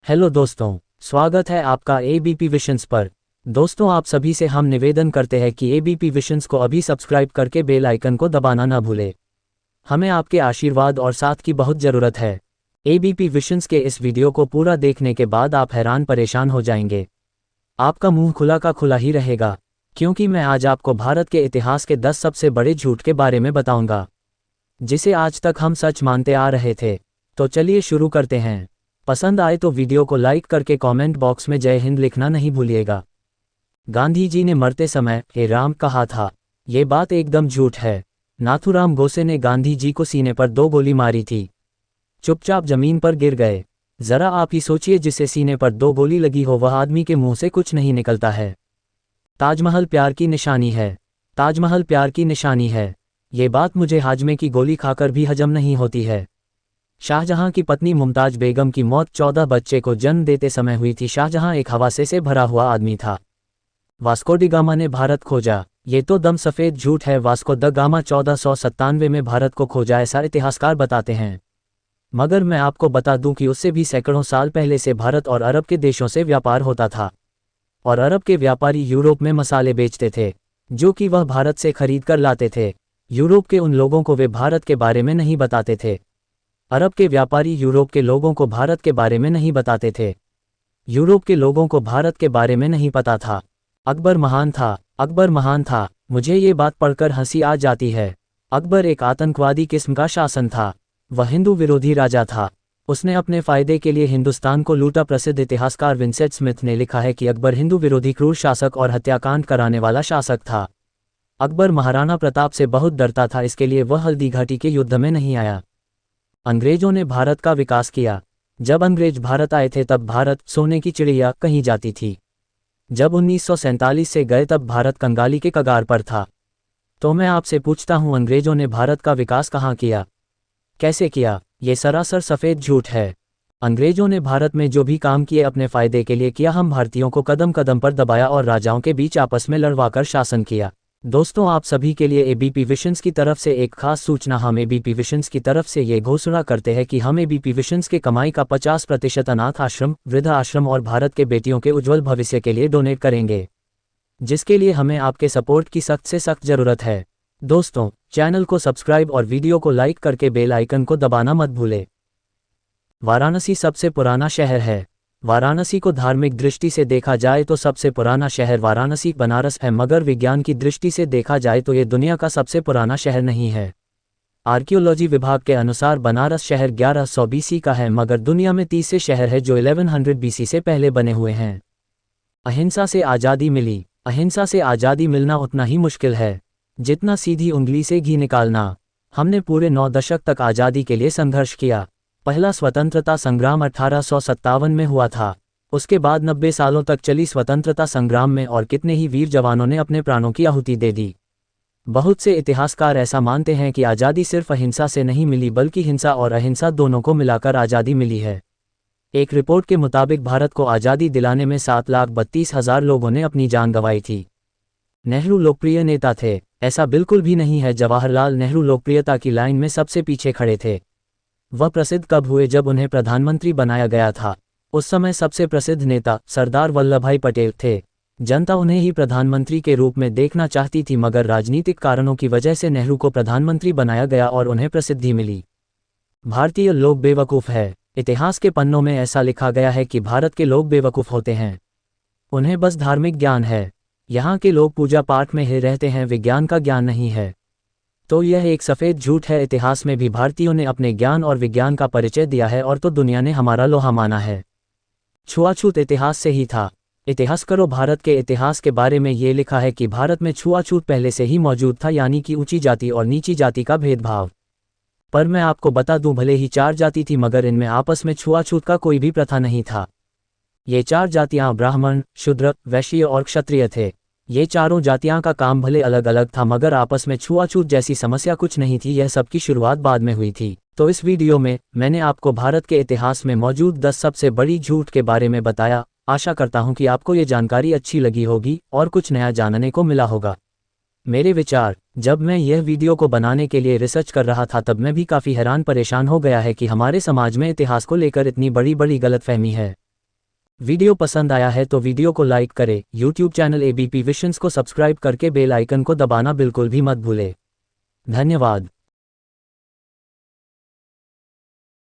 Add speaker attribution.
Speaker 1: Hello दोस्तों, स्वागत है आपका एबीपी विशंस पर। दोस्तों, आप सभी से हम निवेदन करते हैं कि एबीपी विशंस को अभी सब्सक्राइब करके बेल आइकन को दबाना ना भूले। हमें आपके आशीर्वाद और साथ की बहुत ज़रूरत है। एबीपी विशंस के इस वीडियो को पूरा देखने के बाद आप हैरान परेशान हो जाएंगे। आपका मुंह खुला का खुला ही रहेगा, क्योंकि मैं आज आपको भारत के इतिहास के 10 सबसे बड़े झूठ के बारे में बताऊंगा, जिसे आज तक हम सच मानते आ रहे थे। तो चलिए शुरू करते हैं। पसंद आए तो वीडियो को लाइक करके कमेंट बॉक्स में जय हिंद लिखना नहीं भूलिएगा। गांधी जी ने मरते समय हे राम कहा था। ये बात एकदम झूठ है। नाथूराम गोडसे ने गांधी जी को सीने पर 2 गोली मारी थी, चुपचाप जमीन पर गिर गए। जरा आप ही सोचिए, जिसे सीने पर 2 गोली लगी हो वह आदमी के मुंह से कुछ नहीं निकलता है। ताजमहल प्यार की निशानी है। ताजमहल प्यार की निशानी है। ये बात मुझे हाजमे की गोली खाकर भी हजम नहीं होती है। शाहजहां की पत्नी मुमताज बेगम की मौत 14 बच्चे को जन्म देते समय हुई थी। शाहजहां एक हवासे से भरा हुआ आदमी था। वास्को डी गामा ने भारत खोजा। ये तो दम सफ़ेद झूठ है। वास्को द गामा 1497 में भारत को खोजा, ऐसा इतिहासकार बताते हैं। मगर मैं आपको बता दूं कि उससे भी सैकड़ों साल पहले से भारत और अरब के देशों से व्यापार होता था, और अरब के व्यापारी यूरोप में मसाले बेचते थे, जो कि वह भारत से खरीद कर लाते थे। यूरोप के उन लोगों को वे भारत के बारे में नहीं बताते थे। अरब के व्यापारी यूरोप के लोगों को भारत के बारे में नहीं बताते थे। यूरोप के लोगों को भारत के बारे में नहीं पता था। अकबर महान था। अकबर महान था। मुझे ये बात पढ़कर हंसी आ जाती है। अकबर एक आतंकवादी किस्म का शासन था। वह हिंदू विरोधी राजा था। उसने अपने फायदे के लिए हिंदुस्तान को लूटा। प्रसिद्ध इतिहासकार विंसेंट स्मिथ ने लिखा है कि अकबर हिंदू विरोधी क्रूर शासक और हत्याकांड कराने वाला शासक था। अकबर महाराणा प्रताप से बहुत डरता था, इसके लिए वह हल्दी घाटी के युद्ध में नहीं आया। अंग्रेजों ने भारत का विकास किया। जब अंग्रेज भारत आए थे तब भारत सोने की चिड़िया कही जाती थी। जब 1947 से गए तब भारत कंगाली के कगार पर था। तो मैं आपसे पूछता हूं, अंग्रेजों ने भारत का विकास कहाँ किया, कैसे किया? ये सरासर सफ़ेद झूठ है। अंग्रेजों ने भारत में जो भी काम किए अपने फ़ायदे के लिए किया। हम भारतीयों को कदम कदम पर दबाया और राजाओं के बीच आपस में लड़वाकर शासन किया। दोस्तों, आप सभी के लिए एबीपी विशंस की तरफ से एक खास सूचना। हम एबीपी विशंस की तरफ से ये घोषणा करते हैं कि हम एबीपी विशंस के कमाई का 50% अनाथ आश्रम, वृद्ध आश्रम और भारत के बेटियों के उज्जवल भविष्य के लिए डोनेट करेंगे, जिसके लिए हमें आपके सपोर्ट की सख्त से सख्त ज़रूरत है। दोस्तों, चैनल को सब्सक्राइब और वीडियो को लाइक करके बेल आइकन को दबाना मत भूलें। वाराणसी सबसे पुराना शहर है। वाराणसी को धार्मिक दृष्टि से देखा जाए तो सबसे पुराना शहर वाराणसी बनारस है, मगर विज्ञान की दृष्टि से देखा जाए तो ये दुनिया का सबसे पुराना शहर नहीं है। आर्कियोलॉजी विभाग के अनुसार बनारस शहर 1100 बीसी का है, मगर दुनिया में 30 से शहर है जो 1100 बीसी से पहले बने हुए हैं। अहिंसा से आज़ादी मिली। अहिंसा से आज़ादी मिलना उतना ही मुश्किल है जितना सीधी उंगली से घी निकालना। हमने पूरे 9 दशक तक आज़ादी के लिए संघर्ष किया। पहला स्वतंत्रता संग्राम 1857 में हुआ था। उसके बाद 90 सालों तक चली स्वतंत्रता संग्राम में और कितने ही वीर जवानों ने अपने प्राणों की आहुति दे दी। बहुत से इतिहासकार ऐसा मानते हैं कि आज़ादी सिर्फ अहिंसा से नहीं मिली, बल्कि हिंसा और अहिंसा दोनों को मिलाकर आज़ादी मिली है। एक रिपोर्ट के मुताबिक भारत को आज़ादी दिलाने में 7,32,000 लोगों ने अपनी जान गंवाई थी। नेहरू लोकप्रिय नेता थे? ऐसा बिल्कुल भी नहीं है। जवाहरलाल नेहरू लोकप्रियता की लाइन में सबसे पीछे खड़े थे। वह प्रसिद्ध कब हुए? जब उन्हें प्रधानमंत्री बनाया गया था। उस समय सबसे प्रसिद्ध नेता सरदार वल्लभभाई पटेल थे। जनता उन्हें ही प्रधानमंत्री के रूप में देखना चाहती थी, मगर राजनीतिक कारणों की वजह से नेहरू को प्रधानमंत्री बनाया गया और उन्हें प्रसिद्धि मिली। भारतीय लोग बेवकूफ़ है। इतिहास के पन्नों में ऐसा लिखा गया है कि भारत के लोग बेवकूफ़ होते हैं। उन्हें बस धार्मिक ज्ञान है। यहाँ के लोग पूजा पाठ में ही रहते हैं, विज्ञान का ज्ञान नहीं है। तो यह एक सफ़ेद झूठ है। इतिहास में भी भारतीयों ने अपने ज्ञान और विज्ञान का परिचय दिया है, और तो दुनिया ने हमारा लोहा माना है। छुआछूत इतिहास से ही था। इतिहास करो। भारत के इतिहास के बारे में ये लिखा है कि भारत में छुआछूत पहले से ही मौजूद था, यानी कि ऊंची जाति और नीची जाति का भेदभाव। पर मैं आपको बता दूं, भले ही 4 जाति थी, मगर इनमें आपस में छुआछूत का कोई भी प्रथा नहीं था। ये 4 जातियां ब्राह्मण, शूद्र, वैश्य और क्षत्रिय थे। ये चारों जातियां का काम भले अलग अलग था, मगर आपस में छुआछूत जैसी समस्या कुछ नहीं थी। यह सब की शुरुआत बाद में हुई थी। तो इस वीडियो में मैंने आपको भारत के इतिहास में मौजूद 10 सबसे बड़ी झूठ के बारे में बताया। आशा करता हूं कि आपको ये जानकारी अच्छी लगी होगी और कुछ नया जानने को मिला होगा। मेरे विचार, जब मैं यह वीडियो को बनाने के लिए रिसर्च कर रहा था तब मैं भी काफ़ी हैरान परेशान हो गया है कि हमारे समाज में इतिहास को लेकर इतनी बड़ी बड़ी गलतफहमी है। वीडियो पसंद आया है तो वीडियो को लाइक करें, यूट्यूब चैनल एबीपी विशंस को सब्सक्राइब करके बेल आइकन को दबाना बिल्कुल भी मत भूलें। धन्यवाद।